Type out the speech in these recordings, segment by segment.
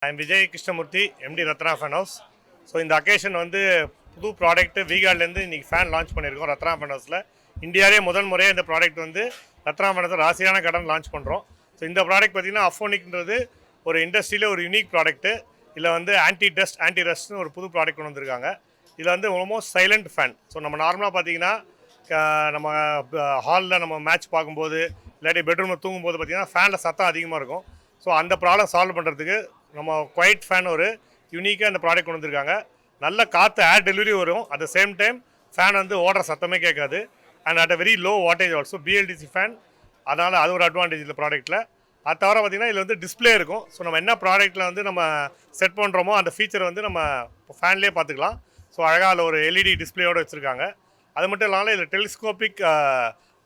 I am Vijay Krishnamurthy, MD Ratna fan house. So இந்த occasion வந்து புது ப்ராடக்ட்டு விகார்ட்லேருந்து இன்றைக்கி ஃபேன் லான்ச் பண்ணியிருக்கோம் ரத்னா ஃபேன் ஹவுஸில். இந்தியாவிலே முதல் முறையாக இந்த ப்ராடக்ட் வந்து ரத்னா ஃபேன் ஹவுஸ் ராசியான கடன் லான்ச் பண்ணுறோம். ஸோ இந்த ப்ராடக்ட் பார்த்திங்கன்னா அஃபோனிக்ன்றது ஒரு இண்டஸ்ட்ரியில் ஒரு யூனிக் ப்ராடக்ட்டு. இதில் வந்து ஆன்டி டஸ்ட் ஆன்டி ரஸ்ட்னு ஒரு புது ப்ராடக்ட் கொண்டு வந்திருக்காங்க. இதில் வந்து ஆல்மோஸ்ட் சைலண்ட் ஃபேன். ஸோ நம்ம நார்மலாக பார்த்தீங்கன்னா நம்ம ஹாலில் நம்ம மேட்ச் பார்க்கும்போது இல்லாட்டி பெட்ரூமில் தூங்கும்போது பார்த்திங்கன்னா ஃபேனில் சத்தம் அதிகமாக இருக்கும். ஸோ அந்த ப்ராப்ளம் சால்வ் பண்ணுறதுக்கு நம்ம குவைட் ஃபேன் ஒரு யூனிக்காக இந்த ப்ராடக்ட் கொண்டு வந்திருக்காங்க. நல்ல காற்று ஏர் டெலிவரி வரும். At the same time fan வந்து ஓடுற சத்தமே கேட்காது. And at a very low wattage also BLDC fan. அதனால் அது ஒரு அட்வான்டேஜ் இந்த ப்ராடக்ட்டில். அது தவிர பார்த்திங்கன்னா இதில் வந்து டிஸ்பிளே இருக்கும். ஸோ நம்ம என்ன ப்ராடக்ட்டில் வந்து நம்ம செட் பண்ணுறோமோ அந்த ஃபீச்சர் வந்து நம்ம ஃபேன்லேயே பார்த்துக்கலாம். ஸோ அழகாக அதில் ஒரு எல்இடி டிஸ்பிளேயோடு வச்சுருக்காங்க. அது மட்டும் இல்லாமல் இதில் டெலிஸ்கோபிக்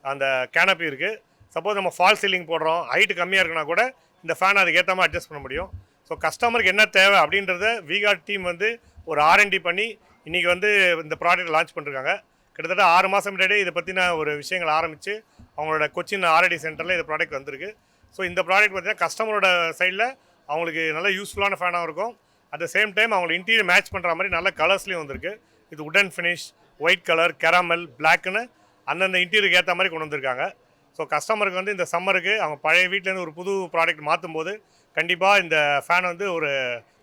அந்த கேனப்பி இருக்குது. சப்போஸ் நம்ம ஃபால் சீலிங் போடுறோம், ஹைட்டு கம்மியாக இருக்குன்னா கூட இந்த ஃபேன் அதுக்கு ஏற்ற மாதிரி அட்ஜஸ்ட் பண்ண முடியும். ஸோ கஸ்டமருக்கு என்ன தேவை அப்படின்றத விகார்ட் டீம் வந்து ஒரு ஆர்என்டி பண்ணி இன்றைக்கி வந்து இந்த ப்ராடக்ட் லான்ச் பண்ணிருக்காங்க. கிட்டத்தட்ட 6 மாதம் முன்னாடியே இதை பற்றின ஒரு விஷயங்கள் ஆரம்பித்து அவங்களோட கொச்சின் ஆர்ஐடி சென்டரில் இந்த ப்ராடக்ட் வந்திருக்கு. ஸோ இந்த ப்ராடக்ட் பார்த்திங்கன்னா கஸ்டமரோட சைடில் அவங்களுக்கு நல்ல யூஸ்ஃபுல்லான ஃபேனாகவும் இருக்கும். அட் த சேம் டைம் அவங்களுக்கு இன்டீரியர் மேட்ச் பண்ணுற மாதிரி நல்ல கலர்ஸ்லேயும் வந்திருக்கு. இது உடன் ஃபினிஷ், ஒயிட் கலர், கேரமல், பிளாக்னு அந்தந்த இன்டீரியருக்கு ஏற்ற மாதிரி கொண்டு வந்திருக்காங்க. ஸோ கஸ்டமருக்கு வந்து இந்த சம்மருக்கு அவங்க பழைய வீட்டிலேருந்து ஒரு புது ப்ராடக்ட் மாற்றும் போது கண்டிப்பாக இந்த ஃபேன் வந்து ஒரு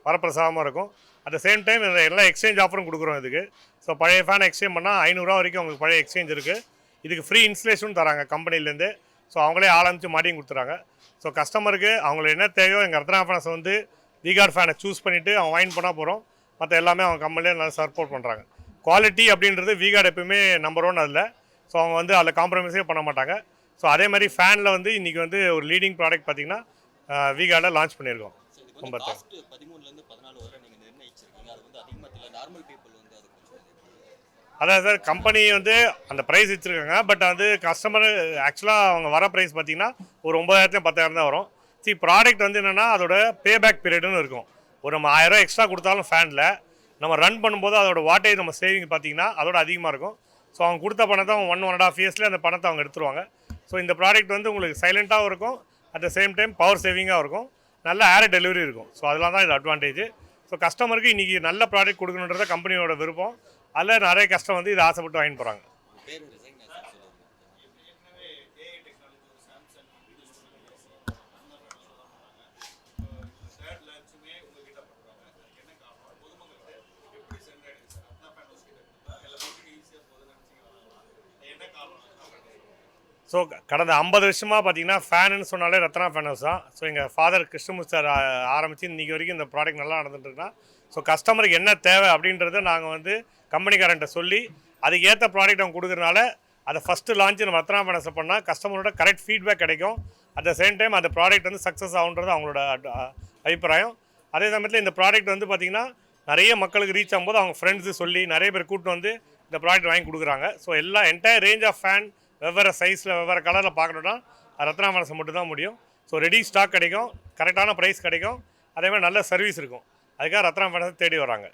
வரப்பிரசாதமாக இருக்கும். அட் த சேம் டைம் எல்லா எக்ஸ்சேஞ்ச் ஆஃபரும் கொடுக்குறோம் இதுக்கு. ஸோ பழைய ஃபேன் எக்ஸ்சேஞ்ச் பண்ணால் 500 ரூபா வரைக்கும் உங்களுக்கு பழைய எக்ஸ்சேஞ்ச் இருக்குது. இதுக்கு ஃப்ரீ இன்ஸ்டலேஷன் தராங்க கம்பெனிலேருந்து. ஸோ அவங்களே ஆரம்பித்து மாட்டியும் கொடுத்துறாங்க. ஸோ கஸ்டமருக்கு அவங்களுக்கு என்ன தேவையோ எங்கள் ரத்னா ஃபேன்ஸ் வந்து விகார்ட் ஃபேனை சூஸ் பண்ணிவிட்டு அவங்க வாங்கி பண்ணால் போகிறோம். மற்ற எல்லாமே அவங்க கம்பெனிலே நல்லா சப்போர்ட் பண்ணுறாங்க. குவாலிட்டி அப்படின்றது விகார்ட் எப்பவுமே நம்பர் 1 அதில். ஸோ அவங்க வந்து அதில் காம்ப்ரமைஸே பண்ண மாட்டாங்க. ஸோ அதே மாதிரி ஃபேனில் வந்து இன்றைக்கி வந்து ஒரு லீடிங் ப்ராடக்ட் பார்த்திங்கன்னா விகார்டில் லான்ச் பண்ணியிருக்கோம். ரொம்ப அதான் சார், கம்பெனி வந்து அந்த ப்ரைஸ் வச்சுருக்காங்க. பட் வந்து கஸ்டமர் ஆக்சுவலாக அவங்க வர ப்ரைஸ் பார்த்திங்கன்னா ஒரு 9,000 10,000 தான் வரும். ப்ராடக்ட் வந்து என்னென்னா அதோட பேபேக் பீரியடுன்னு இருக்கும். ஒரு நம்ம 1000 ரூபா எக்ஸ்ட்ரா கொடுத்தாலும் ஃபேனில் நம்ம ரன் பண்ணும்போது அதோட வாட்டேஜ் நம்ம சேவிங் பார்த்திங்கன்னா அதோட அதிகமாக இருக்கும். ஸோ அவங்க கொடுத்த பணத்தை அவங்க 1.5 இயர்ஸ்லேயே அந்த பணத்தை அவங்க எடுத்துருவாங்க. ஸோ இந்த ப்ராடக்ட் வந்து உங்களுக்கு சைலண்ட்டாகவும் இருக்கும், at the same time power சேவிங்காக இருக்கும், நல்ல ஏர் டெலிவரி இருக்கும். ஸோ அதெல்லாம் தான் இது அட்வான்டேஜ். ஸோ கஸ்டமருக்கு இன்றைக்கி நல்ல ப்ராடக்ட் கொடுக்கணுன்றத கம்பெனியோட விருப்பம். அதில் நிறைய கஸ்டமர் வந்து இதை ஆசைப்பட்டு வாங்கிட்டு போகிறாங்க. ஸோ கடந்த 50 வருஷமாக பார்த்தீங்கன்னா ஃபேனுன்னு சொன்னாலே ரத்னா ஃபேன் ஹவுஸ் தான். ஸோ எங்கள் ஃபாதர் கிருஷ்ணமூர்த்தி சார் ஆரம்பித்து இன்றைக்கி வரைக்கும் இந்த ப்ராடக்ட் நல்லா நடந்துட்டுருக்குன்னா ஸோ கஸ்டமருக்கு என்ன தேவை அப்படின்றத நாங்கள் வந்து கம்பெனிக்காரன்ட்ட சொல்லி அதுக்கு ஏற்ற ப்ராடக்ட் அவங்க கொடுக்குறனால அதை ஃபஸ்ட்டு லான்ச்சு நம்ம ரத்னா ஃபேன் ஹவுஸில் பண்ணால் கஸ்டமரோட கரெக்ட் ஃபீட்பேக் கிடைக்கும். அட் த சேம் டைம் அந்த ப்ராடக்ட் வந்து சக்ஸஸ் ஆகுன்றது அவங்களோட அபிப்பிராயம். அதே சமயத்தில் இந்த ப்ராடக்ட் வந்து பார்த்திங்கன்னா நிறைய மக்களுக்கு ரீச் ஆகும்போது அவங்க ஃப்ரெண்ட்ஸு சொல்லி நிறைய பேர் கூப்பிட்டு வந்து இந்த ப்ராடக்ட் வாங்கி கொடுக்குறாங்க. ஸோ எல்லா என்டையர் ரேஞ்ச் ஆஃப் ஃபேன் வெவ்வேறு சைஸில் வெவ்வேறு கலரில் பார்க்கணுன்னா ரத்னா ஃபேன் ஹவுஸ் மட்டும் தான் முடியும். ஸோ ரெடி ஸ்டாக் கிடைக்கும், கரெக்டான ப்ரைஸ் கிடைக்கும், அதே மாதிரி நல்ல சர்வீஸ் இருக்கும். அதுக்காக ரத்னா ஃபேன் ஹவுஸ் தேடி வராங்க.